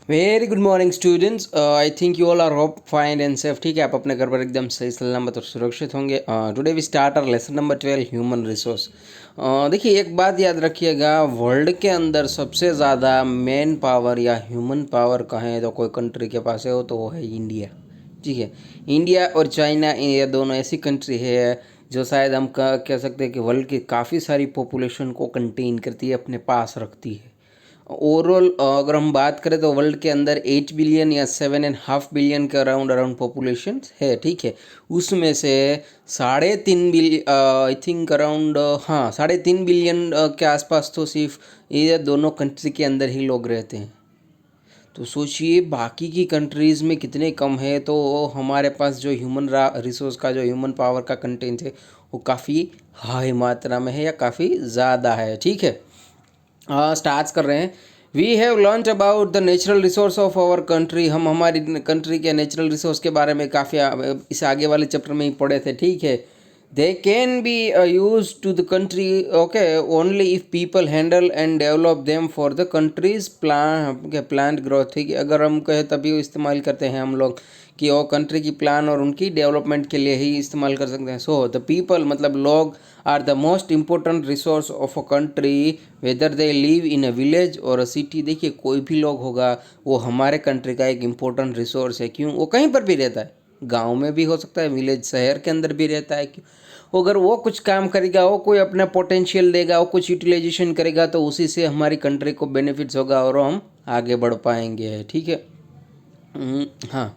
Very good morning students. I think you all are hope fine and safe. ठीक है, आप अपने घर पर एकदम सही सलामत और सुरक्षित होंगे। Today we start our lesson number 12 human resource. देखिए, एक बात याद रखिएगा, वर्ल्ड के अंदर सबसे ज़्यादा मैन पावर या ह्यूमन पावर कहें तो कोई कंट्री के पास है, वो तो वो है इंडिया। ठीक है, इंडिया और चाइना, ये दोनों ऐसी कंट्री है जो शायद हम कह सकते हैं कि वर्ल्ड की काफ़ी सारी पॉपुलेशन को कंटेन करती है, अपने पास रखती है। ओवरऑल अगर हम बात करें तो वर्ल्ड के अंदर 8 बिलियन या 7.5 बिलियन के अराउंड अराउंड पॉपुलेशन है। ठीक है, उसमें से 3.5 बिलियन, आई थिंक अराउंड, हाँ, 3.5 बिलियन के आसपास तो सिर्फ ये दोनों कंट्री के अंदर ही लोग रहते हैं। तो सोचिए बाकी की कंट्रीज़ में कितने कम है। तो हमारे पास जो ह्यूमन रिसोर्स का, जो ह्यूमन पावर का कंटेंट है, वो काफ़ी हाई मात्रा में है या काफ़ी ज़्यादा है। ठीक है, स्टार्ट कर रहे हैं। We have learn about the natural resource of our country. हम हमारी कंट्री के नेचुरल रिसोर्स के बारे में काफ़ी इस आगे वाले चैप्टर में ही पढ़े थे। ठीक है, they can be use to the country, okay, only if people handle and develop them for the countries plan growth. ठीक है, अगर हम कहें तभी इस्तेमाल करते हैं हम लोग कि वो कंट्री की प्लान और उनकी डेवलपमेंट के लिए ही इस्तेमाल कर सकते हैं। सो द पीपल मतलब लोग are the most important resource of a country, whether they live in a village और अ सिटी। देखिए, कोई भी लोग होगा वो हमारे कंट्री का एक इम्पोर्टेंट रिसोर्स है। क्यों? वो कहीं पर भी रहता है, गांव में भी हो सकता है, विलेज शहर के अंदर भी रहता है। क्यों? अगर वो कुछ काम करेगा, वो कोई अपना पोटेंशियल देगा, वो कुछ यूटिलाइजेशन करेगा, तो उसी से हमारी कंट्री को बेनिफिट्स होगा और हम आगे बढ़ पाएंगे। ठीक है। हाँ,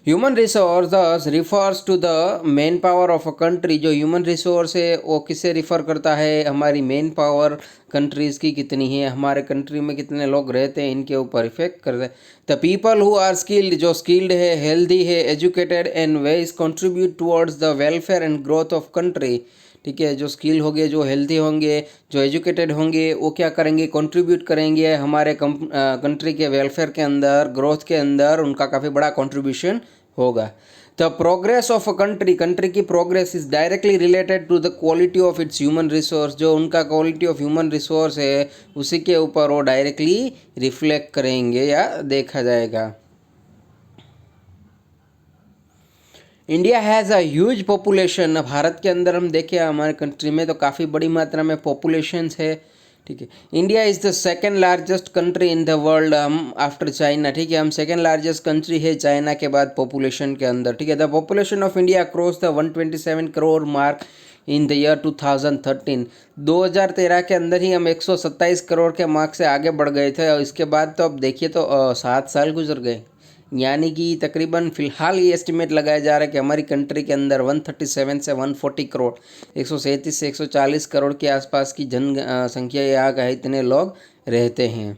human resource refers to the manpower of a country. जो ह्यूमन रिसोर्स है वो किससे रिफ़र करता है? हमारी मेन पावर कंट्रीज़ की कितनी है, हमारे कंट्री में कितने लोग रहते हैं, इनके ऊपर इफेक्ट करता है। The people who are skilled, जो स्किल्ड है, हेल्दी है, एजुकेटेड एंड वेज contribute towards the welfare and growth of country. ठीक है, जो स्किल होंगे, जो हेल्दी होंगे, जो एजुकेटेड होंगे, वो क्या करेंगे? कंट्रीब्यूट करेंगे हमारे कंट्री के वेलफेयर के अंदर, ग्रोथ के अंदर उनका काफ़ी बड़ा कंट्रीब्यूशन होगा। The progress of a country, country की progress is directly related to the quality of its human resource. जो उनका क्वालिटी ऑफ ह्यूमन रिसोर्स है, उसी के ऊपर वो डायरेक्टली रिफ्लेक्ट करेंगे या देखा जाएगा। India has a huge population. Bharat के अंदर हम देखें, हमारे कंट्री में तो काफ़ी बड़ी मात्रा में पॉपुलेशंस है। ठीक है, India is the second largest country in the world, हम आफ्टर चाइना। ठीक है, हम सेकेंड लार्जेस्ट कंट्री है चाइना के बाद पॉपुलेशन के अंदर। ठीक है, the population of India cross the 127 crore mark in the year 2013। 2013 के अंदर ही हम 127 करोड़ के मार्क से आगे बढ़ गए थे, और इसके बाद तो अब देखिए तो 7 साल गुजर गए। यानी कि तकरीबन फ़िलहाल ये एस्टिमेट लगाया जा रहा है कि हमारी कंट्री के अंदर 137 से 140 करोड़, 137 से 140 करोड़ के आसपास की जनसंख्या यहाँ का है, इतने लोग रहते हैं।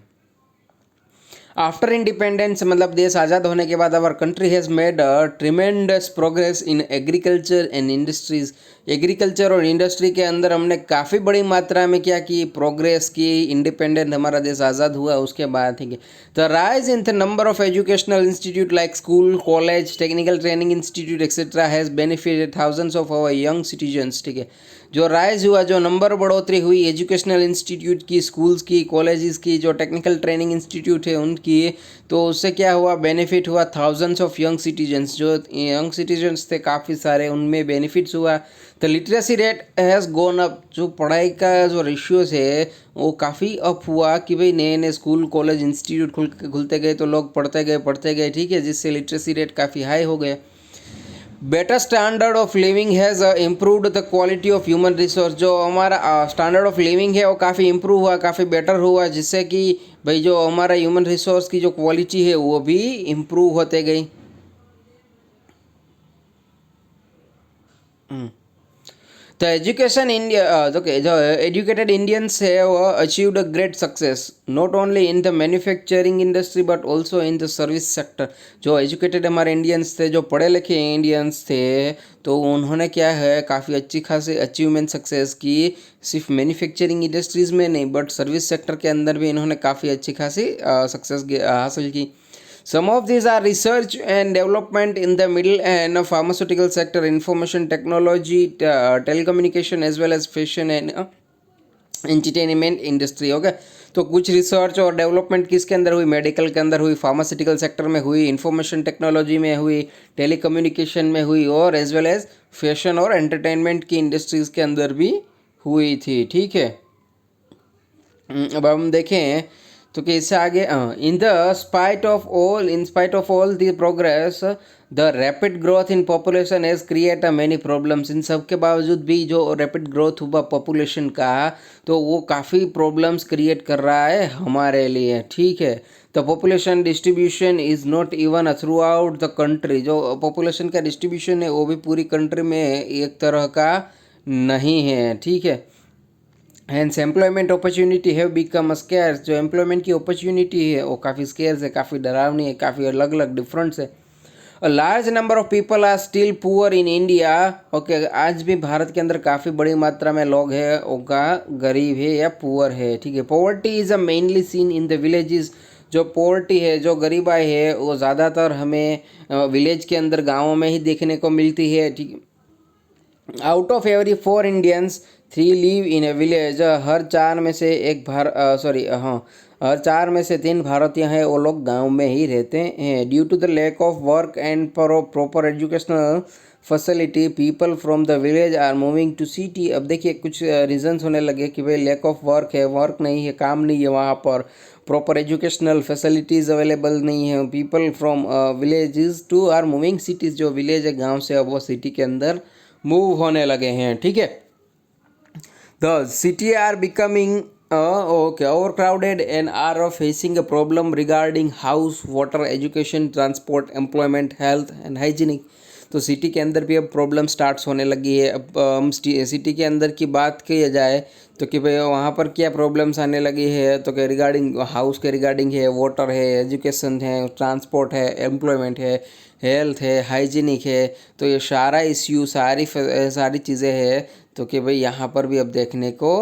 आफ्टर इंडिपेंडेंस मतलब देश आज़ाद होने के बाद our country has made tremendous progress in agriculture and industries. Agriculture और इंडस्ट्री के अंदर हमने काफ़ी बड़ी मात्रा में क्या की? प्रोग्रेस की। इंडिपेंडेंट हमारा देश आज़ाद हुआ उसके बाद। ठीक है, the rise in the number of educational institute like school, college, technical training institute etcetera has benefited thousands of our young citizens. ठीक है, जो राइज हुआ, जो नंबर बढ़ोतरी हुई एजुकेशनल इंस्टीट्यूट की, स्कूल्स की, कॉलेजेस की, जो टेक्निकल ट्रेनिंग इंस्टीट्यूट है उनकी, तो उससे क्या हुआ? बेनिफिट हुआ थाउजेंड्स ऑफ यंग सिटीजन्स। जो यंग सिटीजन्स थे काफ़ी सारे, उनमें बेनिफिट्स हुआ। The literacy rate has gone up. जो पढ़ाई का जो रेशियोज है वो काफ़ी अप हुआ कि भाई नए नए स्कूल, कॉलेज, इंस्टीट्यूट खुलते गए तो लोग पढ़ते गए। ठीक है, जिससे लिटरेसी रेट काफ़ी हाई हो गए। Better standard of living has improved the quality of human resource. जो हमारा स्टैंडर्ड ऑफ लिविंग है वो काफ़ी इम्प्रूव हुआ, काफ़ी बेटर हुआ, जिससे कि भाई जो हमारा ह्यूमन रिसोर्स की जो क्वालिटी है वो भी इम्प्रूव होते गई। द एजुकेशन इंडिया, ओके, जो एजुकेटेड इंडियंस है वो achieved a great success not only in the manufacturing industry but also in the service sector. जो एजुकेटेड हमारे इंडियंस थे, जो पढ़े लिखे इंडियंस थे, तो उन्होंने क्या है काफ़ी अच्छी खासी अचीवमेंट सक्सेस की। सिर्फ मैन्युफैक्चरिंग इंडस्ट्रीज़ में नहीं बट सर्विस सेक्टर के अंदर भी इन्होंने काफ़ी अच्छी खासी सक्सेस हासिल की। Some of these are research and development in the middle and pharmaceutical sector, information technology, telecommunication, as well as fashion and entertainment industry. Okay, तो कुछ रिसर्च और डेवलपमेंट किसके अंदर हुई, मेडिकल के अंदर हुई, फार्मास्यूटिकल सेक्टर में हुई, इंफॉर्मेशन टेक्नोलॉजी में हुई, टेलीकम्युनिकेशन में हुई, और एज वेल एज फैशन और एंटरटेनमेंट की इंडस्ट्रीज के अंदर भी हुई थी। ठीक है, अब हम देखें तो कैसे आगे, in spite of all the progress the rapid growth in population has create a many problems. इन सब के बावजूद भी जो रैपिड ग्रोथ हुआ पॉपुलेशन का, तो वो काफ़ी प्रॉब्लम्स क्रिएट कर रहा है हमारे लिए। ठीक है, the population distribution is not even through out the country. जो पॉपुलेशन का डिस्ट्रीब्यूशन है वो भी पूरी कंट्री में एक तरह का नहीं है। ठीक है, hence employment opportunity have become scarce. जो एम्प्लॉयमेंट की अपॉर्चुनिटी है वो काफ़ी स्केर्स है, काफ़ी डरावनी है, काफ़ी अलग अलग डिफरेंस है। A large number of people are still poor in India. Okay, आज भी भारत के अंदर काफ़ी बड़ी मात्रा में लोग हैं उनका गरीब है या पुअर है। ठीक है, poverty is a mainly seen in the villages. जो पॉवर्टी है, जो गरीबाई है, वो ज़्यादातर हमें विलेज के अंदर, गाँवों में ही देखने को मिलती है। ठीक है, out of every 4 Indians 3 live in a village. हर 4 में से एक हर 4 में से 3 भारतीय हैं, वो लोग गांव में ही रहते हैं। Due to the lack of work and proper educational facility, people from the village are moving to city. अब देखिए कुछ रीजंस होने लगे कि भाई लैक ऑफ वर्क है, वर्क नहीं है, काम नहीं है वहाँ पर, प्रॉपर एजुकेशनल फैसिलिटीज़ अवेलेबल नहीं है। People from villages to are moving cities. जो विलेज है, गाँव से, अब वो सिटी के अंदर मूव होने लगे हैं। ठीक है, the city are becoming okay over crowded and are facing a problem regarding house, water, education, transport, employment, health and hygienic. तो सिटी के अंदर भी अब प्रॉब्लम स्टार्ट्स होने लगी है। अब हम सिटी के अंदर की बात की जाए तो कि भाई वहाँ पर क्या प्रॉब्लम्स आने लगी है, तो कि रिगार्डिंग हाउस के रिगार्डिंग है, वाटर है, एजुकेशन है, ट्रांसपोर्ट है, एम्प्लॉयमेंट है, हेल्थ है, हाइजीनिक है। तो ये सारा इश्यू, सारी चीज़ें हैं, तो कि भाई यहाँ पर भी अब देखने को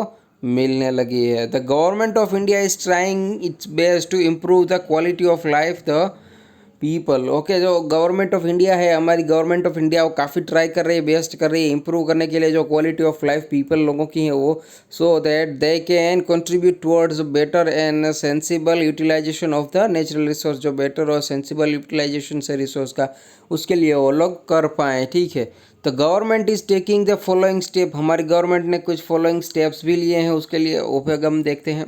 मिलने लगी है। The government of India is trying its best to improve the quality of life the people. Okay, जो गवर्नमेंट ऑफ इंडिया है, हमारी गवर्नमेंट ऑफ इंडिया, वो काफ़ी ट्राई कर रही है, बेस्ट कर रही है इंप्रूव करने के लिए जो क्वालिटी ऑफ लाइफ पीपल लोगों की है वो, so that they can contribute towards better and sensible utilisation of the natural resource. जो बेटर और सेंसिबल यूटिलाइजेशन से रिसोर्स का, उसके लिए वो लोग कर पाएँ। ठीक है, तो government is taking the following step. हमारी गवर्नमेंट ने कुछ फॉलोइंग स्टेप्स भी लिए हैं, उसके लिए उपयोग हम देखते हैं।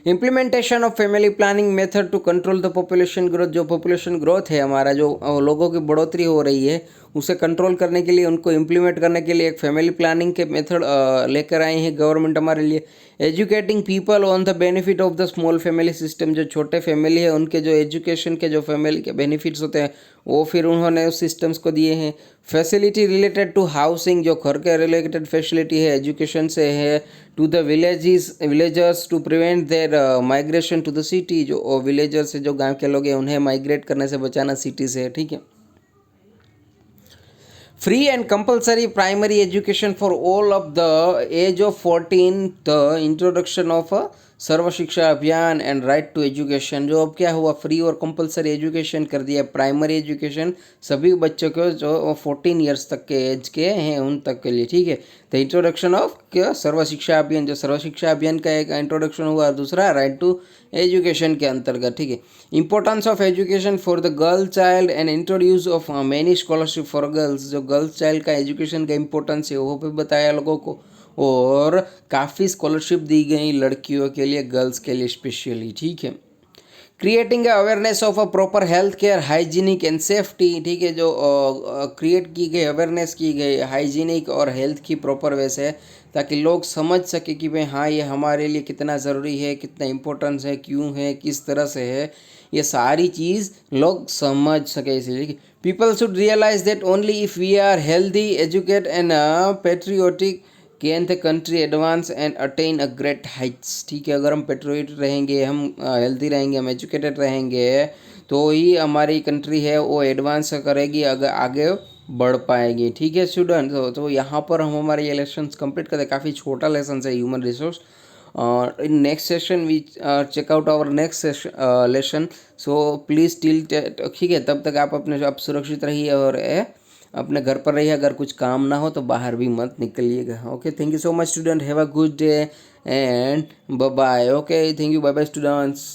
Implementation of family planning method to control the population growth. जो पॉपुलेशन ग्रोथ है हमारा, जो लोगों की बढ़ोतरी हो रही है, उसे कंट्रोल करने के लिए, उनको इम्प्लीमेंट करने के लिए एक फैमिली प्लानिंग के मेथड लेकर आए हैं गवर्नमेंट हमारे लिए। Educating people on the benefit of the small family system. जो छोटे फैमिली है उनके जो एजुकेशन के, जो फैमिली के बेनिफिट्स होते हैं, वो फिर उन्होंने उस सिस्टम्स को दिए हैं। Facility related to housing. जो घर के रिलेटेड फैसिलिटी है, एजुकेशन से है, to the villagers to prevent their migration to the city. जो विलेजर्स से, जो गांव के लोग हैं, उन्हें माइग्रेट करने से बचाना सिटी से। ठीक है, free and compulsory primary education for all of the age of 14, the introduction of Sarva Shiksha Abhiyan and right to education. जो अब क्या हुआ, फ्री और कंपलसरी एजुकेशन कर दिया, प्राइमरी एजुकेशन सभी बच्चों को जो 14 ईयर्स तक के एज के हैं उन तक के लिए। ठीक है, द इंट्रोडक्शन ऑफ क्या, सर्व शिक्षा अभियान। जो सर्व शिक्षा अभियान का एक इंट्रोडक्शन हुआ, दूसरा राइट टू एजुकेशन के अंतर्गत। ठीक है, importance of education for the girl child and introduce of many scholarship for girls. जो गर्ल्स चाइल्ड का एजुकेशन का इंपॉर्टेंस है वो भी बताया लोगों को, और काफ़ी स्कॉलरशिप दी गई लड़कियों के लिए, गर्ल्स के लिए स्पेशली। ठीक है, creating awareness of a proper health care, hygienic and safety. ठीक है, जो क्रिएट की गई, अवेयरनेस की गई हाइजीनिक और हेल्थ की प्रॉपर वे से, ताकि लोग समझ सके कि भाई हाँ, ये हमारे लिए कितना ज़रूरी है, कितना इम्पोर्टेंस है, क्यों है, किस तरह से है, ये सारी चीज़ लोग समझ सके। इसलिए people should realise that only if we are healthy, educate and patriotic can the country advance and attain a great heights. ठीक है, अगर हम पेट्रियोट रहेंगे, हम हेल्दी रहेंगे, हम एजुकेटेड रहेंगे, तो ही हमारी कंट्री है वो एडवांस करेगी, अगर आगे बढ़ पाएगी। ठीक है स्टूडेंट, तो यहाँ पर हम हमारे ये लेसन्स कंप्लीट करते हैं। काफ़ी छोटा लेसन है human resource. In next session we check out our next lesson. So please till, ठीक है, तब तक आप अपने आप सुरक्षित रहिए और अपने घर पर रहिए, अगर कुछ काम ना हो तो बाहर भी मत निकलिएगा। Okay, thank you so much student, have a good day and bye bye. Okay, thank you, bye bye students.